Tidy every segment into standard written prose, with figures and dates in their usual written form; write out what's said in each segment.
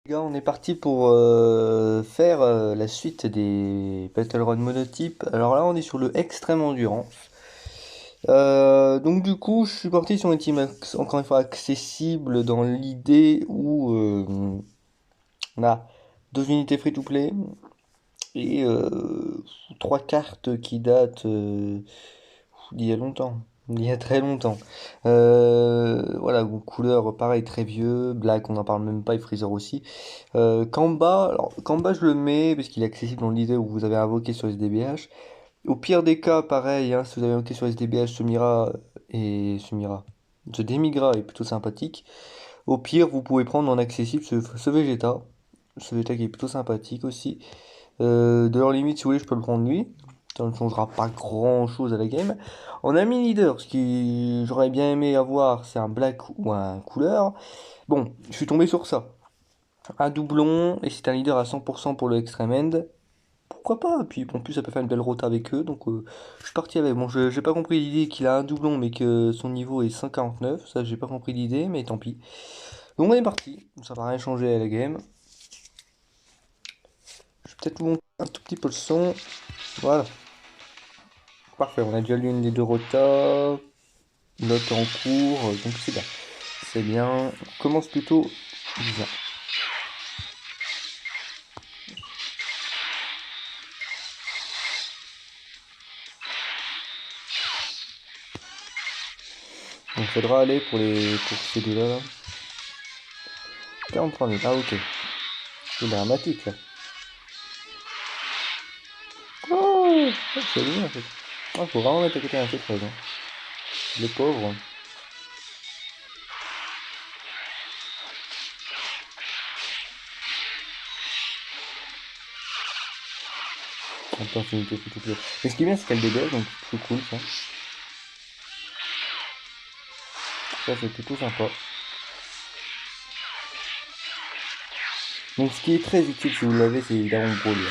Les gars, on est parti pour faire la suite des Battle Run monotype. Alors là, on est sur le extrême endurance. Donc du coup, je suis parti sur une team encore une fois accessible dans l'idée où on a deux unités free-to-play et trois cartes qui datent d'il y a longtemps. Il y a très longtemps. Voilà, donc couleur pareil, très vieux. Black, on n'en parle même pas, et Freezer aussi. Kamba, alors Kamba je le mets parce qu'il est accessible dans l'idée où vous avez invoqué sur SDBH. Au pire des cas, pareil, hein, si vous avez invoqué sur SDBH, ce Demigra est plutôt sympathique. Au pire, vous pouvez prendre en accessible ce Vegeta. Ce Vegeta qui est plutôt sympathique aussi. De leur limite, si vous voulez, je peux le prendre lui. Ça ne changera pas grand chose à la game. En ami leader, ce qui j'aurais bien aimé avoir, c'est un black ou un couleur. Bon, je suis tombé sur ça. Un doublon, et c'est un leader à 100% pour le extreme end. Pourquoi pas? Puis en plus, ça peut faire une belle rota avec eux. Donc, je suis parti avec. Bon, j'ai pas compris l'idée qu'il a un doublon, mais que son niveau est 149. Ça, j'ai pas compris l'idée, mais tant pis. Donc, on est parti. Ça va rien changer à la game. Je vais peut-être vous monter un tout petit peu le son. Voilà. Parfait. On a déjà lu une des deux rotas. L'autre est en cours. Donc, c'est bien. C'est bien. On commence plutôt bien. Donc, faudra aller pour ces deux-là. Là. 43 000. Ah, ok. C'est dramatique, là. Oh, c'est bien en fait. Ah, faut vraiment mettre à côté un peu de hein. Les pauvres. Opportunité pour tout le. Mais ce qui est bien, c'est qu'elle dégage, donc c'est plutôt cool ça. Ça, c'est plutôt sympa. Donc, ce qui est très utile si vous l'avez, c'est évidemment Broly.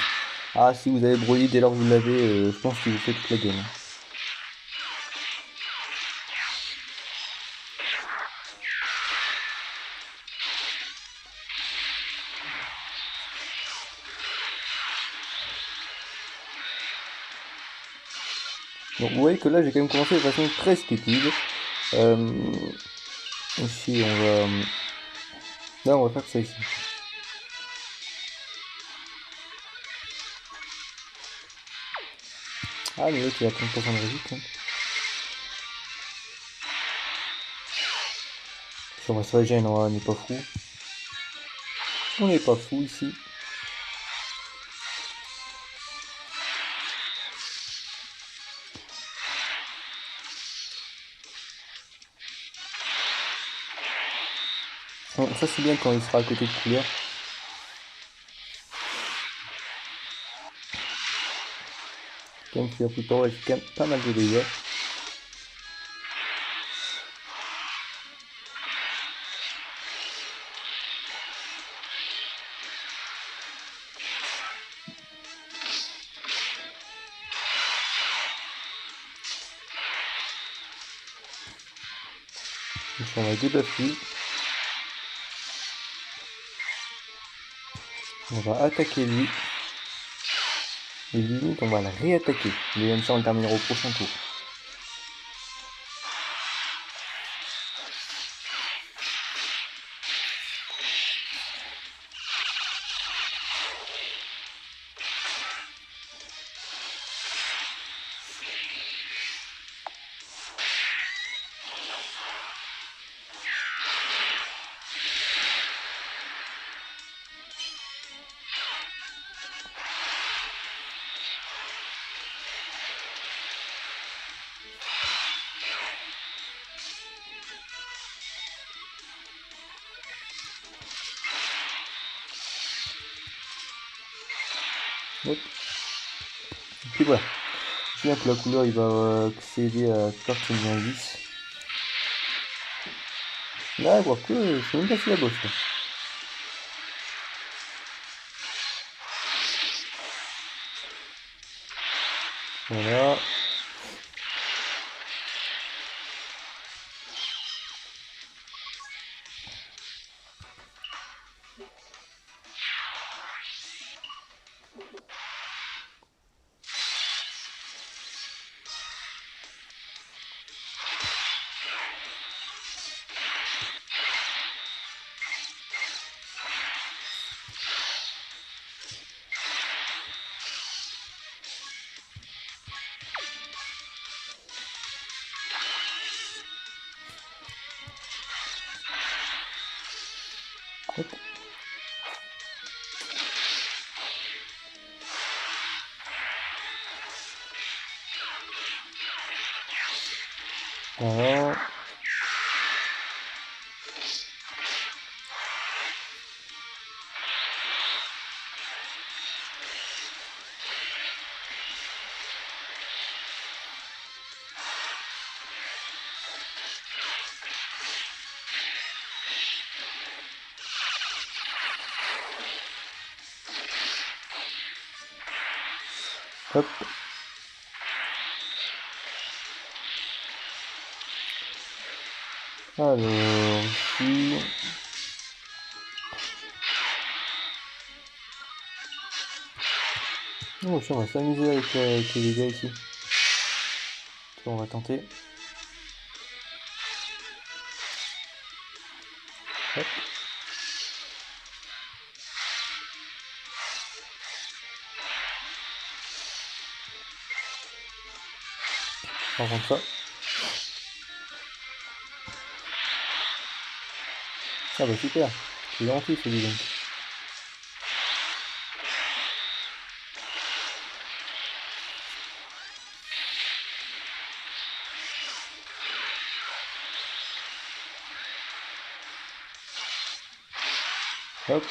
Ah, si vous avez Broly dès lors que vous l'avez, je pense qu'il vous fait toute la game. Donc, vous voyez que là, j'ai quand même commencé de façon très stupide. Euh, Ici, on va. Là, on va faire ça ici. Ah, mais l'autre, il a 30% de réussite. Hein. On va se régénérer, on n'est pas fou. On n'est pas fou ici. Bon, ça, c'est bien quand il sera à côté de couleur. Quand même, qui a plus tard, il fait quand même pas mal de dégâts. Donc, on va debuff lui. On va attaquer lui. Et limite, on va la réattaquer. Mais comme ça, on le terminera au prochain tour. Hop. Et puis voilà. Je viens que la couleur, il va accéder à partir de 10. Là, voir que je suis même pas si la bosse. Là. Voilà. Hop. Voilà. Hop. Alors, ici. Oh, on va s'amuser avec les dégâts ici. On va tenter. Hop. On rentre ça. Ah bah super. C'est gentil celui donc. Hop.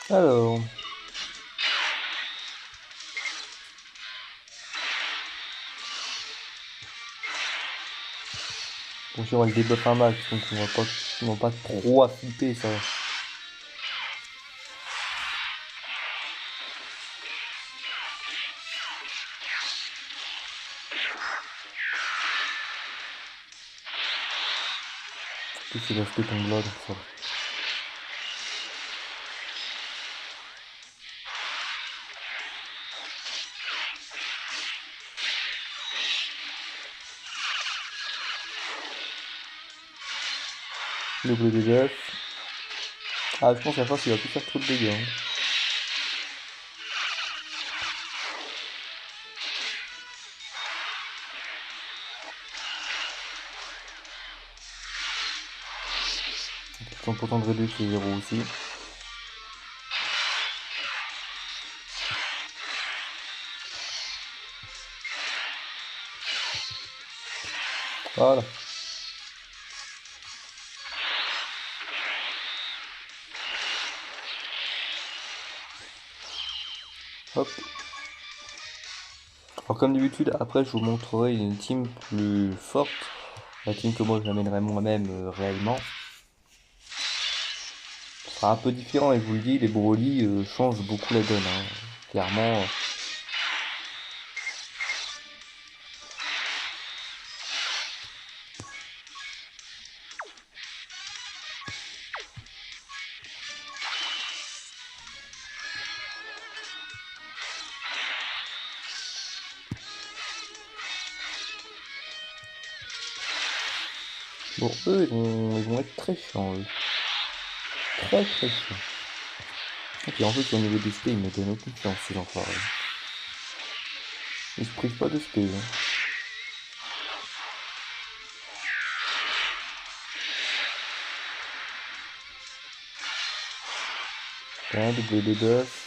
Alors. Bon, si on va le débuff un max, donc on va pas trop afflipper ça. En plus il reste que tombe là, donc ça va. Double debuff. Ah, je pense qu'à la force il va plus faire trop de dégâts. Hein. Son pourtant de réduire c'est 0 aussi. Voilà. Hop. Alors comme d'habitude, après je vous montrerai une team plus forte. La team que moi j'amènerai moi-même réellement. Ce sera un peu différent et je vous le dis, les Broly changent beaucoup la donne. Hein. Clairement. Bon, eux ils vont être très chiants eux. Très très chiants. Et puis en plus au niveau des spé, ils me donnent aucune chance ces enfoirés. Ils se privent pas de spé. Hein. Un double debuff.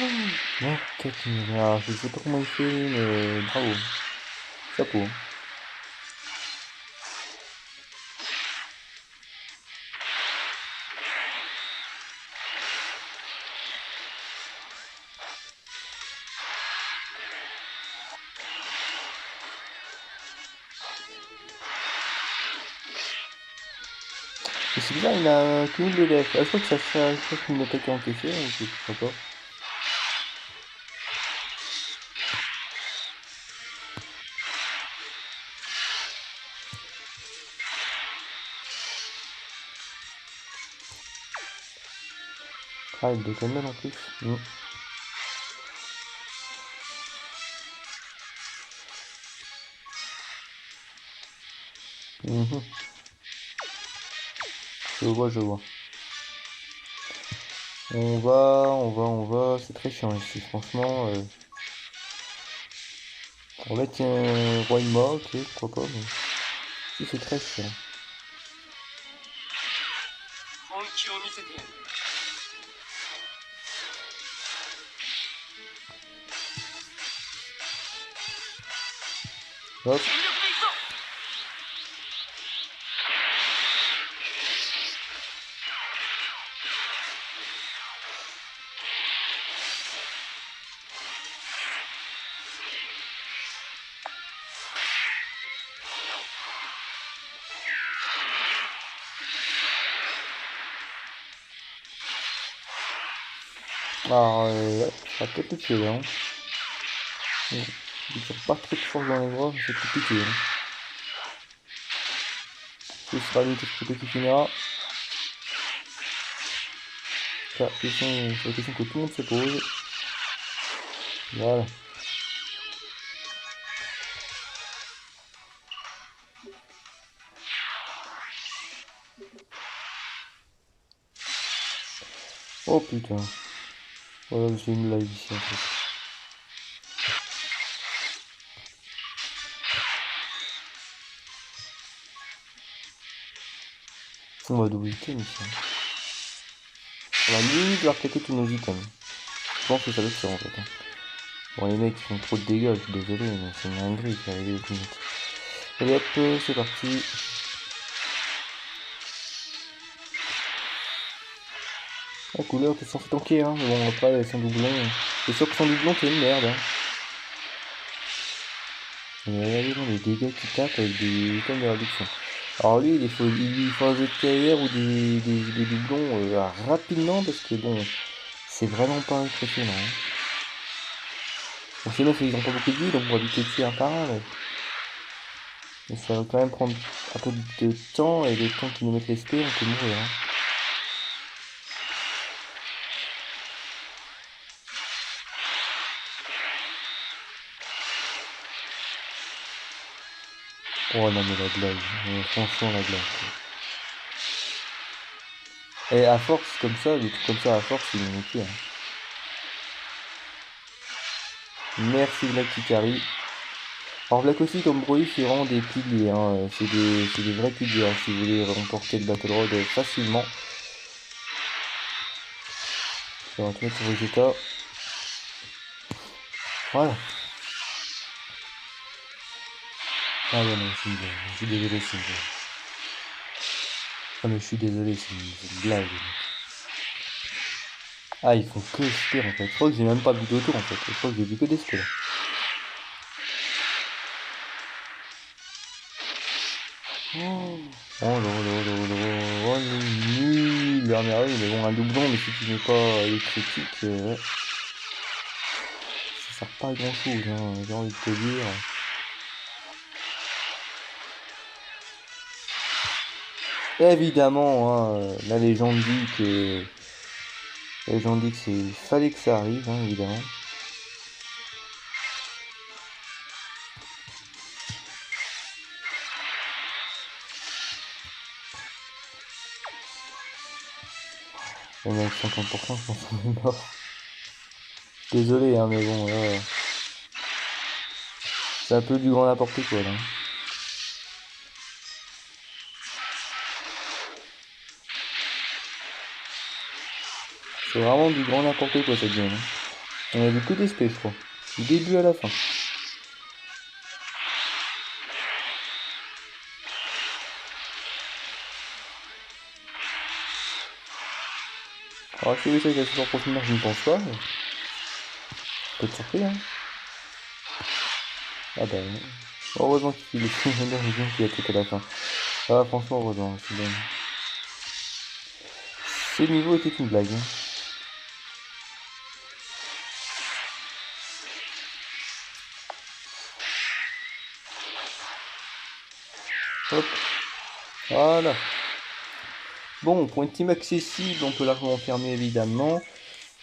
Ouais, alors, je sais pas comment il fait, mais bravo. Chapeau. Et c'est bizarre, il a un cumul de def. Ah, je crois que ça fait une attaque encaissée, hein, je sais pas. Ah, il déconne mal en plus. Mhm. Je vois, je vois. On va. C'est très chiant ici, franchement. On va mettre un roi Ima, ok, pourquoi pas, mais si c'est très chiant. Hop. Alors, ouais, ça va peut-être le tuer là. Hein. Bon, il tire pas trop de force dans les bras, c'est compliqué. Hein. Ce sera lui qui finira. Ça, c'est la question que tout le monde se pose. Voilà. Oh putain. Voilà, j'ai une live ici en fait. On va double item ici. On va limite leur claquer tous nos items. Je pense que ça va être ça en fait. Hein. Bon, les mecs ils font trop de dégâts, je suis désolé, mais c'est une dinguerie qui est arrivée au minutes. Allez hop, c'est parti. La couleur, t'es censé tanker, hein. Mais bon, après, son doublon. C'est sûr que son doublon, c'est une merde, hein. Mais regardez les dégâts qu'il tape avec des items de réduction. Alors lui, il faut un jeu de carrière ou des doublons rapidement parce que bon, c'est vraiment pas impressionnant. Hein. Bon, sinon, ils ont pas beaucoup de vie, donc on va vite les tuer un par un. Mais ça va quand même prendre un peu de temps et le temps qu'ils nous mettent les spés, on peut mourir. Hein. Oh non, mais la blague. Franchement, la blague. Et à force, comme ça, des trucs comme ça, à force, ils vont nous tuer. Hein. Merci Black Kikari. Alors Black aussi, comme Broly, c'est vraiment des piliers. Hein. C'est des vrais piliers hein, si vous voulez remporter le Battle Road facilement. On va te mettre sur Vegeta. Voilà. Ah ouais, non, c'est une blague. Je suis désolé, c'est une blague. Ah mais je suis désolé, c'est une blague. Ah, ils font que spire en fait. Je crois que j'ai même pas vu d'auto en fait. Je crois que j'ai vu que des spires. Oh là là là là. Oh, il est nul. Ah, mais oui, mais bon, un doublon, mais si tu mets pas les critiques, ouais, ça sert pas à grand chose, hein, j'ai envie de te dire. Évidemment, hein, la légende dit que. La légende dit que c'est. Fallait que ça arrive, hein, évidemment. Même avec 50%, je pense qu'on est mort. Désolé, hein, mais bon, là. C'est un peu du grand n'importe quoi, là. C'est vraiment du grand n'importe quoi, cette game. Hein. On a vu que des spé, je crois. Du début à la fin. Alors, est-ce que ça va se en profondeur? Je ne pense pas. Mais... Peut être surpris, hein. Ah bah, non. Heureusement qu'il est qu'il attaque à la fin. Ah, franchement, heureusement. C'est bon. Ce niveau était une blague, hein. Hop. Voilà. Bon, pour une team accessible, on peut largement fermer évidemment.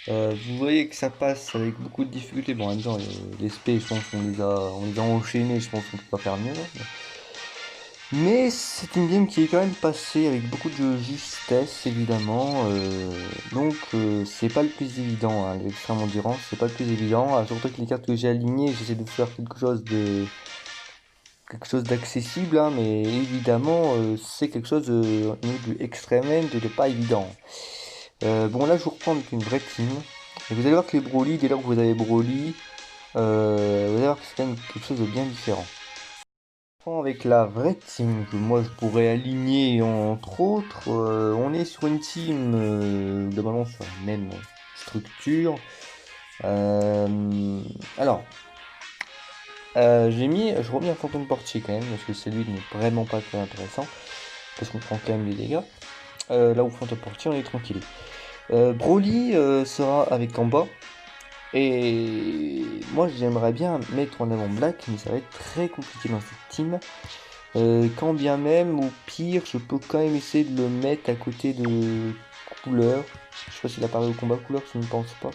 Vous voyez que ça passe avec beaucoup de difficultés. Bon, en même temps, les spé, je pense on les a enchaînés, je pense qu'on peut pas faire mieux. Mais c'est une game qui est quand même passée avec beaucoup de justesse, évidemment. C'est pas le plus évident, hein, l'extrême endurance, c'est pas le plus évident. Surtout que les cartes que j'ai alignées, j'essaie de faire quelque chose d'accessible, hein, mais évidemment, c'est quelque chose au niveau du extrême end de pas évident. Bon, là, je vous reprends avec une vraie team. Et vous allez voir que les Broly, dès lors que vous avez Broly, vous allez voir que c'est quand même quelque chose de bien différent. Avec la vraie team que moi je pourrais aligner entre autres, on est sur une team globalement sur la même structure. Euh, alors, je remets un Phantom Portier quand même parce que celui n'est vraiment pas très intéressant parce qu'on prend quand même les dégâts. Là où Phantom Portier on est tranquille. Broly sera avec Kamba. Et moi j'aimerais bien mettre en avant Black, mais ça va être très compliqué dans cette team. Quand bien même, au pire, je peux quand même essayer de le mettre à côté de Couleur. Je sais pas s'il a parlé au combat Couleur, je ne pense pas.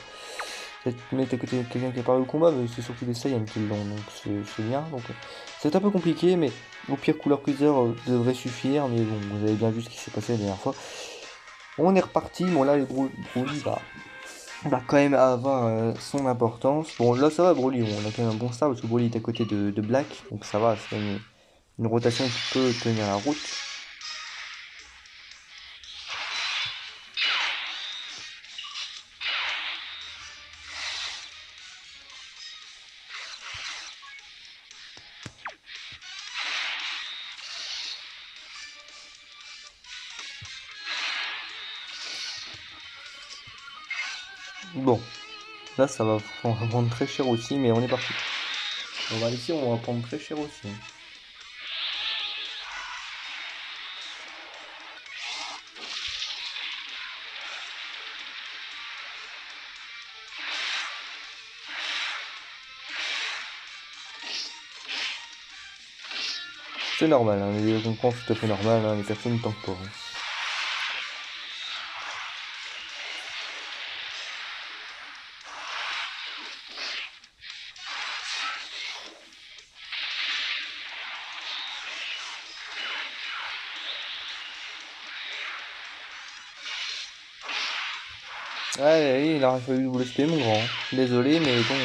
Peut-être mettre à côté de quelqu'un qui a parlé au combat, mais c'est surtout des Saiyans qui l'ont, donc c'est bien. Donc c'est un peu compliqué, mais au pire Couleur Cuiseur devrait suffire. Mais bon, vous avez bien vu ce qui s'est passé la dernière fois. On est reparti. Bon là, les Broly va quand même avoir son importance. Bon là ça va Broly, on a quand même un bon start parce que Broly est à côté de Black, donc ça va, c'est une rotation qui peut tenir la route. Bon, là ça va, on va prendre très cher aussi, mais on est parti. On va ici, on va prendre très cher aussi. C'est normal, hein, les récompenses c'est tout à fait normal, hein, les personnes ne tankent pas, hein. Ouais, oui, il aurait fallu vous le mon grand, hein. Désolé, mais bon,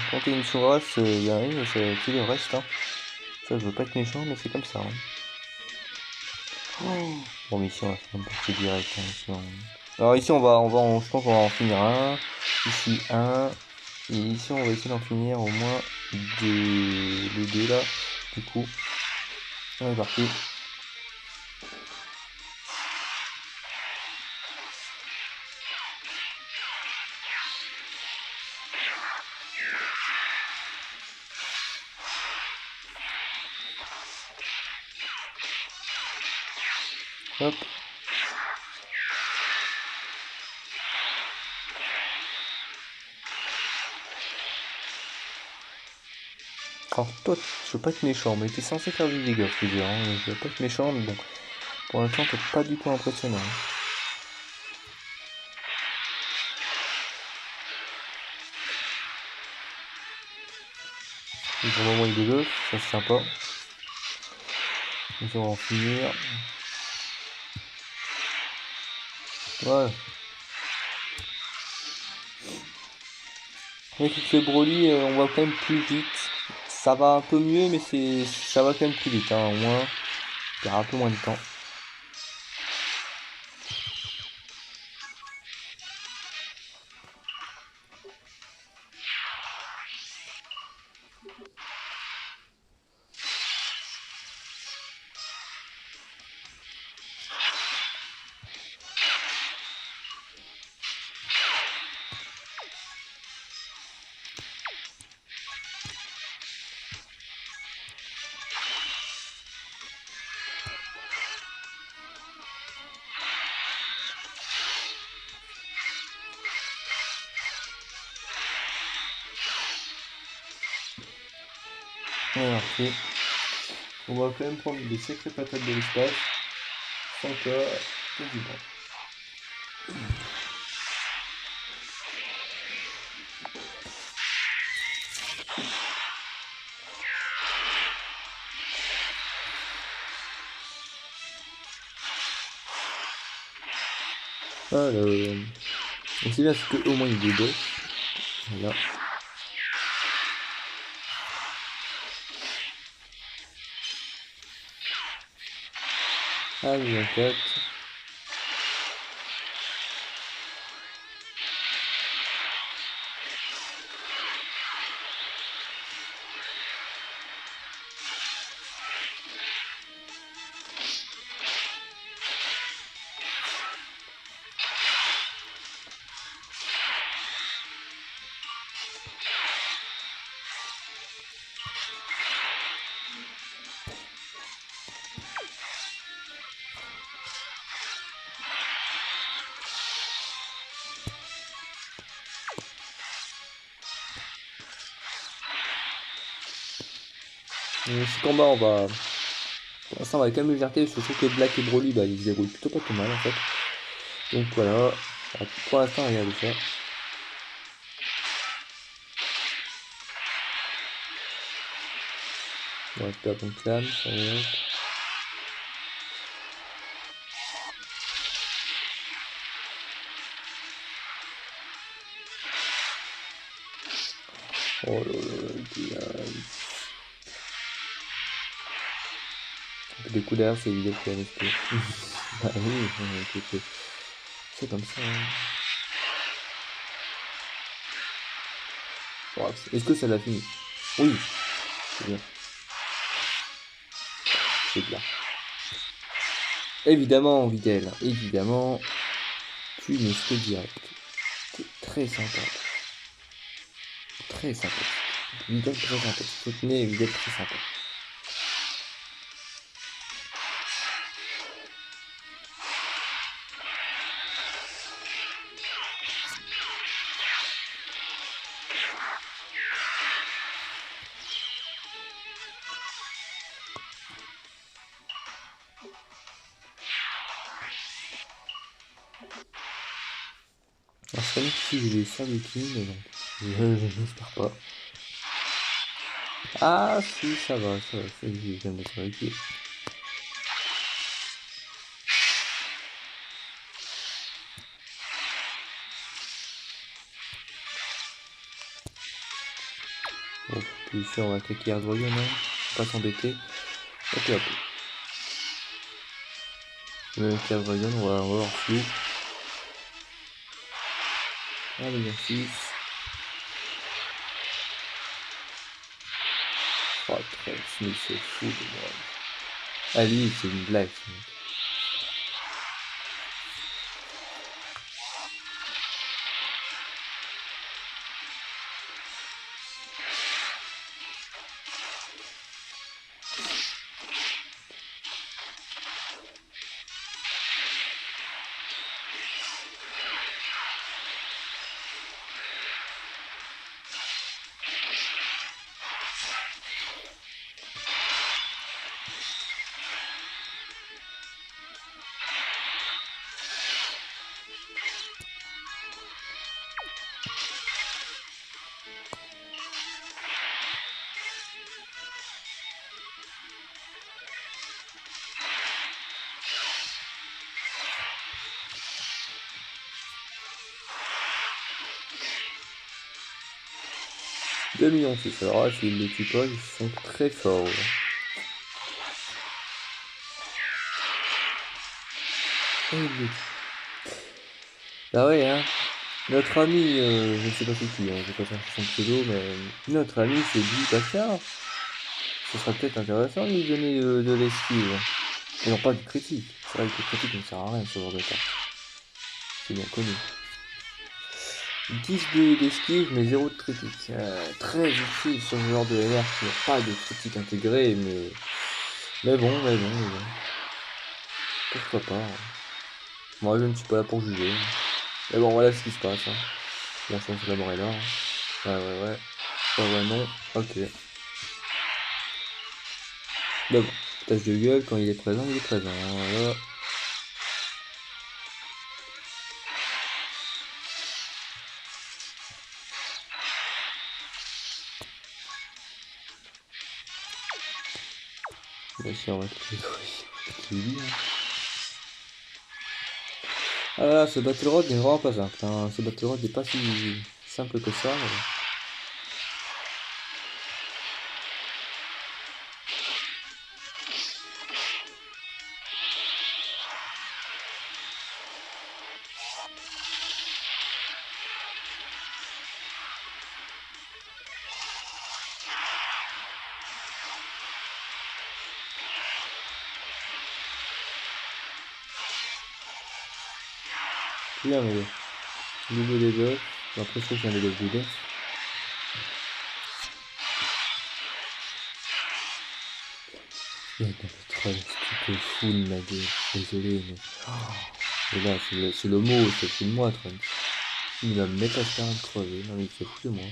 quand t'es une sourasse, y arrive, c'est le reste, hein. Ça, je veux pas être méchant, mais c'est comme ça, hein. Oh. Bon, mais ici, on va faire une partie directe, hein, ici, alors ici, je pense qu'on va en finir un. Ici, un. Et ici, on va essayer d'en finir au moins les deux là. Du coup, on est parti. Hop. Alors toi, je veux pas être méchant, mais t'es censé faire du dégât, je veux dire, hein. Je veux pas être méchant, mais bon. Pour l'instant, t'es pas du tout impressionnant, hein. Et pour le moment, il débuffe, ça c'est sympa. Donc on va en finir. Ouais. Avec le Broly, on va quand même plus vite. Ça va un peu mieux, mais ça va quand même plus vite, hein. Au moins, il y aura un peu moins de temps. Alors, on va quand même prendre des sacrées patates de l'espace. 100K, quasiment. Alors, c'est bien parce qu'au moins il est beau. Voilà. Ah, 24. Ce combat, on va. Pour l'instant, on va quand même écarter, parce que je trouve que Black et Broly, bah, ils se débrouillent plutôt pas trop mal en fait. Donc voilà, pour l'instant, regardez ça. On va faire ton clam, ça va être. Oh là là, clam. Des coups d'air, c'est évident que MSP. Bah oui, écoute, c'est comme ça. Hein. Bon, est-ce que ça l'a fini? Oui, c'est bien. C'est bien. Évidemment, Videl, évidemment, tu m'es ce direct. C'est très sympa. Très sympa. Videl très sympa. Soutenez Videl très sympa. Alors, c'est pas bien si j'ai des salles de clean, mais non. Je n'espère pas. Ah, si, ça va, je viens de vérifier. Bon, puis ici, on va attaquer Ardroyon, hein. Pas s'embêter. Ok, hop. Avec Ardroyon, on va avoir flou. Allez, 6. Oh, très Smith, c'est fou de moi. Ah, lui, c'est une blague, ce mec. « 2,6 millions. Alors là, s'ils les tuent pas, ils sont très forts. Et ils le tuent. Bah ouais, hein. Notre ami, je sais pas c'est qui, hein, j'ai pas cherché son pseudo, mais notre ami s'est dit, bah tiens, ce sera peut-être intéressant de lui donner de l'esquive. Et non pas du critique. C'est vrai que le critique ne sert à rien ce genre de carte. C'est bien connu. 10 d'esquive mais 0 de critique. Très utile sur ce genre de LR qui n'a pas de critique intégrée, mais bon. Pourquoi pas. Hein. Moi je ne suis pas là pour juger. Mais bon voilà ce qui se passe. Hein. La chance de la mort est là. Hein. Ouais. Ouais, non. Ok. Mais bon, tâche de gueule, quand il est présent, il est présent. Voilà. Bien sûr, on va te le dire. Ah là, ce Battle Road n'est vraiment pas simple. Hein. Ce Battle Road n'est pas si simple que ça. Mais... Bien, mais niveau des buffs. Après, je trouve qu'il y a des buffs de death. Il y a des trolls, c'est tout full la gueule. Désolé, mais. Oh. Et là, c'est le mot, c'est fou de moi, Trunks. Il va me mettre à se faire un crever. Non, mais il se fout de moi.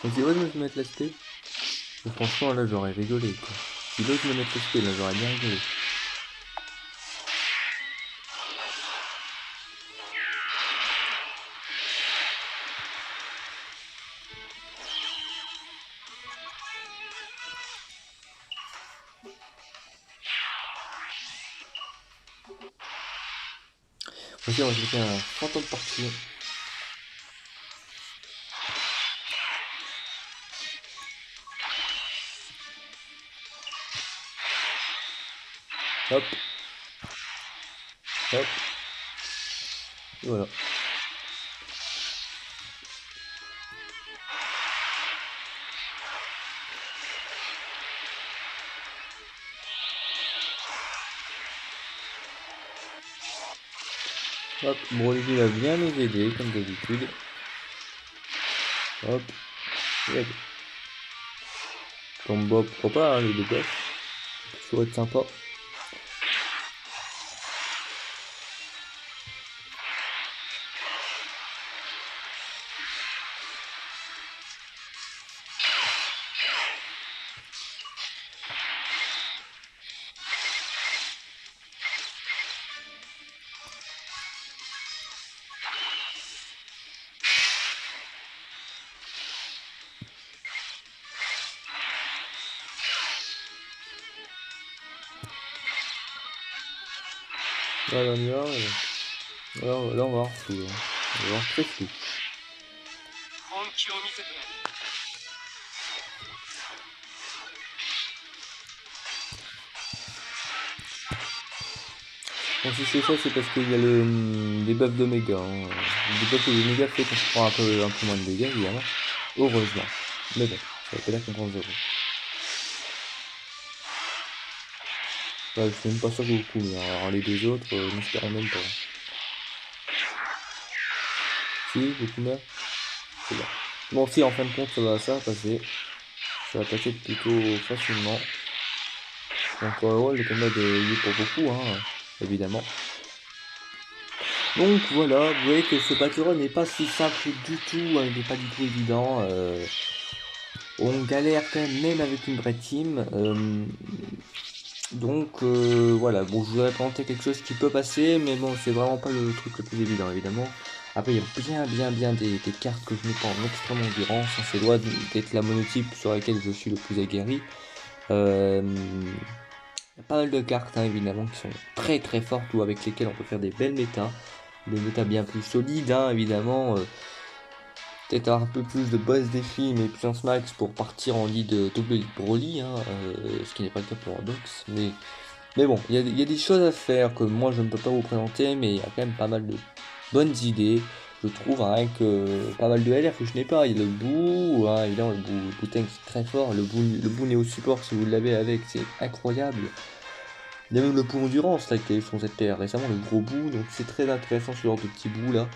Donc, il ose me mettre l'aspect. Franchement, là, j'aurais rigolé, quoi. Il ose me mettre l'aspect, là, j'aurais bien rigolé. Ok, on va se faire un fantôme partie. Hop. Hop. Et voilà. Hop. Broly va bien nous aider, comme d'habitude. Hop. Et hop. Combo, pourquoi pas, hein, les deux boss. Ça pourrait être sympa. Là, on y va. Là, on va voir flou. Hein. On va voir très flou. Bon, si c'est ça, c'est parce qu'il y a les buffs d'Oméga. Hein. Les buffs d'Oméga fait qu'on se prend un peu moins de dégâts, évidemment. Heureusement. Mais bon, ça va pas dire qu'on prend 0. Ouais, je suis même pas sûr que beaucoup, mais alors les deux autres, n'espérons même pas. Si, beaucoup meurent. C'est bon. Bon, si en fin de compte ça va passer. Ça va passer plutôt facilement. Donc ouais, le combat est pour beaucoup, hein, évidemment. Donc voilà, vous voyez que ce battle run n'est pas si simple du tout, hein, il n'est pas du tout évident. On galère quand même avec une vraie team. Donc voilà, bon, je voudrais présenter quelque chose qui peut passer, mais bon, c'est vraiment pas le truc le plus évident, évidemment. Après, il y a bien des cartes que je mets pas en extrême endurance, hein, c'est loin d'être la monotype sur laquelle je suis le plus aguerri. Il y a pas mal de cartes, hein, évidemment, qui sont très fortes ou avec lesquelles on peut faire des belles métas. Des métas bien plus solides, hein, évidemment. Peut-être un peu plus de boss défi, mais puissance max pour partir en lead double lead Broly, hein, ce qui n'est pas le cas pour Ordox. Mais bon, il y a des choses à faire que moi je ne peux pas vous présenter, mais il y a quand même pas mal de bonnes idées. Je trouve hein, avec pas mal de LR que je n'ai pas. Il y a le bout, hein, évidemment le bout tank c'est très fort. Le bout néo support si vous l'avez avec, c'est incroyable. Il y a même le bout endurance là qui a eu son ZTR récemment, le gros bout, donc c'est très intéressant ce genre de petit bout là.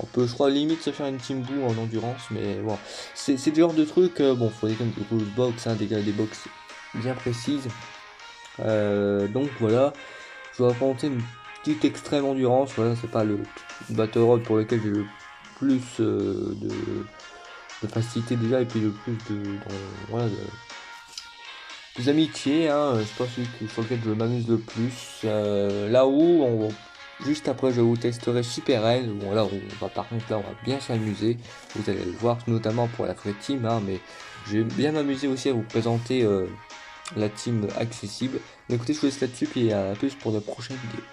On peut, je crois, limite se faire une team bout en endurance, mais bon, c'est du genre de truc, bon, faut des rules box, hein, des box bien précises. Donc voilà, je vais affronter une petite extrême endurance, voilà, c'est pas le battle road pour lequel j'ai le plus de facilité déjà, et puis le plus voilà, des amitiés, hein, c'est pas celui sur lequel je m'amuse le plus. Là-haut, juste après, je vous testerai Super L. Bon, là, par contre, là, on va bien s'amuser. Vous allez le voir, notamment pour la vraie team, hein, mais je vais bien m'amuser aussi à vous présenter la team accessible. Mais écoutez, je vous laisse là-dessus, et à plus pour de prochaines vidéos.